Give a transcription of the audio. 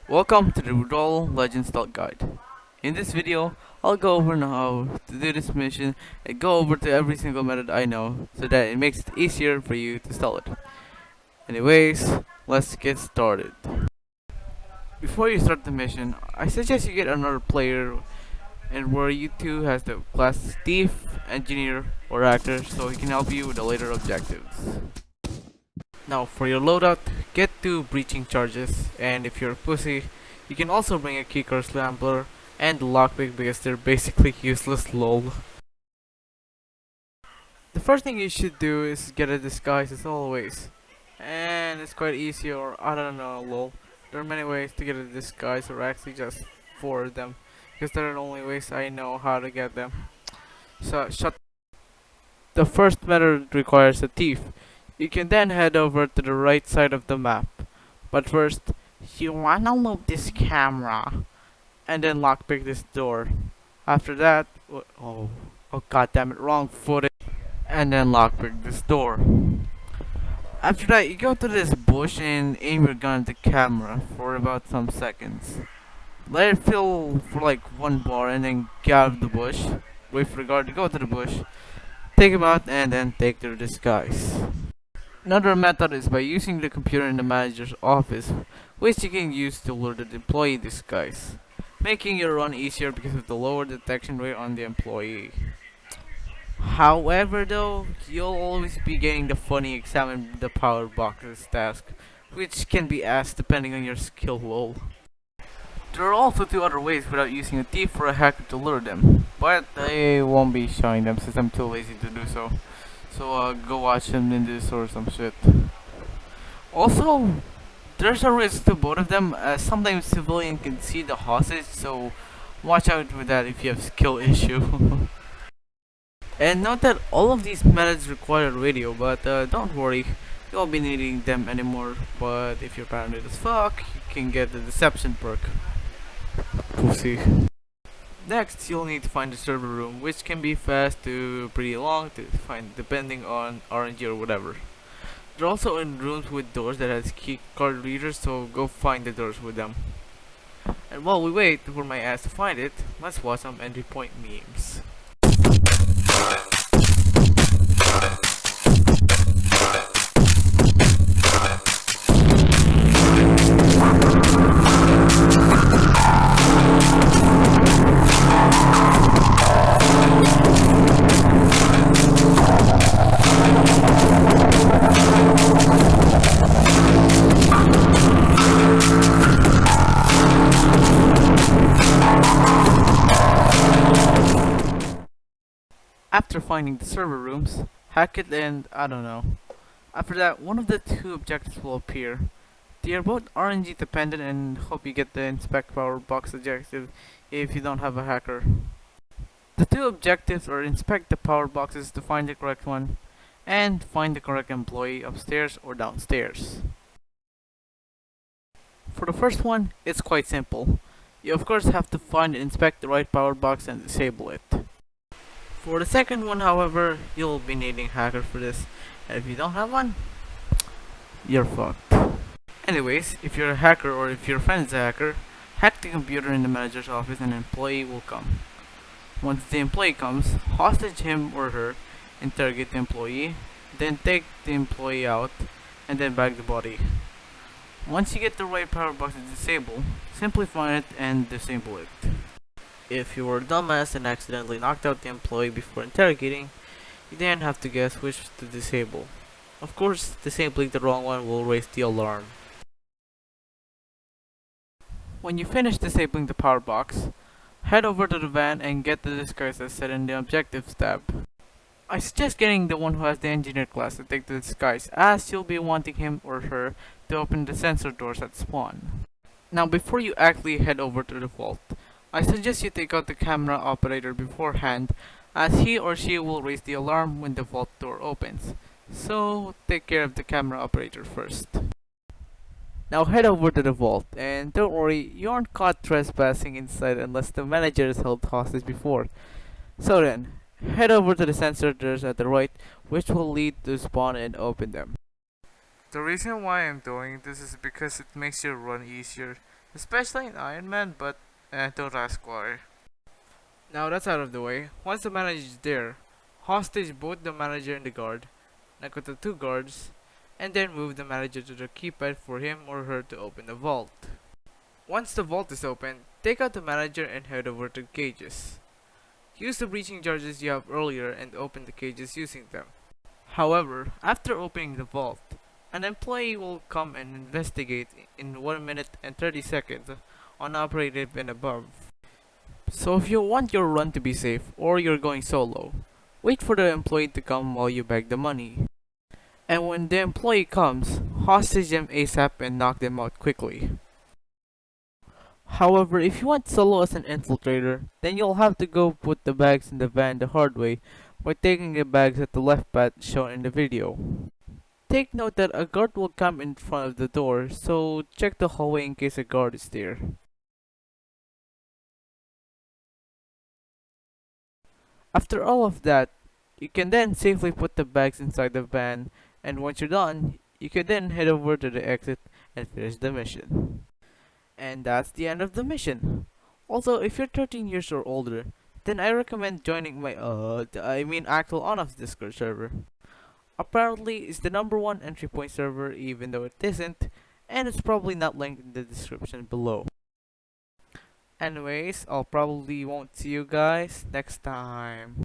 Welcome to the Withdrawal Legend Stealth Guide. In this video, I'll go over how to do this mission and go over to every single method I know so that it makes it easier for you to steal it. Anyways, let's get started. Before you start the mission, I suggest you get another player and where you two has the class thief, engineer, or actor so he can help you with the later objectives. Now for your loadout, get 2 breaching charges, and if you're a pussy, you can also bring a keycard scrambler and lockpick because they're basically useless lol. The first thing you should do is get a disguise as always. And it's quite easy, or I don't know lol. There are many ways to get a disguise, or actually just 4 of them. Because they're the only ways I know how to get them. So shut. The first method requires a thief. You can then head over to the right side of the map. But first, you wanna load this camera and then lockpick this door. After that, oh god damn it, wrong footage. And then lockpick this door. After that, you go to this bush and aim your gun at the camera for about some seconds. Let it fill for like 1 bar and then get out of the bush. Wait for the guard to go to the bush. Take him out and then take their disguise. Another method is by using the computer in the manager's office, which you can use to lure the employee disguise, making your run easier because of the lower detection rate on the employee. However though, you'll always be getting the funny examine the power boxes task, which can be asked depending on your skill level. There are also 2 other ways without using a thief or a hacker to lure them, but I won't be showing them since I'm too lazy to do so. So go watch them in this or some shit. Also, there's a risk to both of them as sometimes civilian can see the hostage, so watch out with that if you have skill issue. And note that all of these methods require radio, but don't worry, you won't be needing them anymore. But if you're paranoid as fuck, you can get the deception perk. Pussy. Next, you'll need to find the server room, which can be fast to pretty long to find depending on RNG or whatever. They're also in rooms with doors that has key card readers, so go find the doors with them. And while we wait for my ass to find it, let's watch some entry point memes. After finding the server rooms, hack it and I don't know. After that, one of the 2 objectives will appear. They are both RNG dependent and hope you get the inspect power box objective if you don't have a hacker. The 2 objectives are inspect the power boxes to find the correct one and find the correct employee upstairs or downstairs. For the first one, it's quite simple. You of course have to find and inspect the right power box and disable it. For the second one, however, you'll be needing hacker for this, and if you don't have one, you're fucked. Anyways, if you're a hacker or if your friend is a hacker, hack the computer in the manager's office and an employee will come. Once the employee comes, hostage him or her, interrogate the employee, then take the employee out, and then bag the body. Once you get the right power box to disable, simply find it and disable it. If you were a dumbass and accidentally knocked out the employee before interrogating, you then have to guess which to disable. Of course, disabling the wrong one will raise the alarm. When you finish disabling the power box, head over to the van and get the disguise as set in the objectives tab. I suggest getting the one who has the engineer class to take the disguise, as you'll be wanting him or her to open the sensor doors at spawn. Now before you actually head over to the vault, I suggest you take out the camera operator beforehand, as he or she will raise the alarm when the vault door opens. So take care of the camera operator first. Now head over to the vault, and don't worry, you aren't caught trespassing inside unless the manager is held hostage before. So then, head over to the sensor doors at the right, which will lead to spawn and open them. The reason why I'm doing this is because it makes your run easier, especially in Iron Man, but don't ask why. Now that's out of the way. Once the manager is there, hostage both the manager and the guard, knock with the two guards, and then move the manager to the keypad for him or her to open the vault. Once the vault is open, take out the manager and head over to the cages. Use the breaching charges you have earlier and open the cages using them. However, after opening the vault, an employee will come and investigate in 1 minute and 30 seconds on operative and above. So if you want your run to be safe or you're going solo, wait for the employee to come while you bag the money. And when the employee comes, hostage them ASAP and knock them out quickly. However, if you want solo as an infiltrator, then you'll have to go put the bags in the van the hard way by taking the bags at the left path shown in the video. Take note that a guard will come in front of the door, so check the hallway in case a guard is there. After all of that, you can then safely put the bags inside the van, and once you're done, you can then head over to the exit and finish the mission. And that's the end of the mission. Also, if you're 13 years or older, then I recommend joining my actual Onoff's Discord server. Apparently, it's the #1 entry point server even though it isn't, and it's probably not linked in the description below. Anyways, I'll probably won't see you guys next time.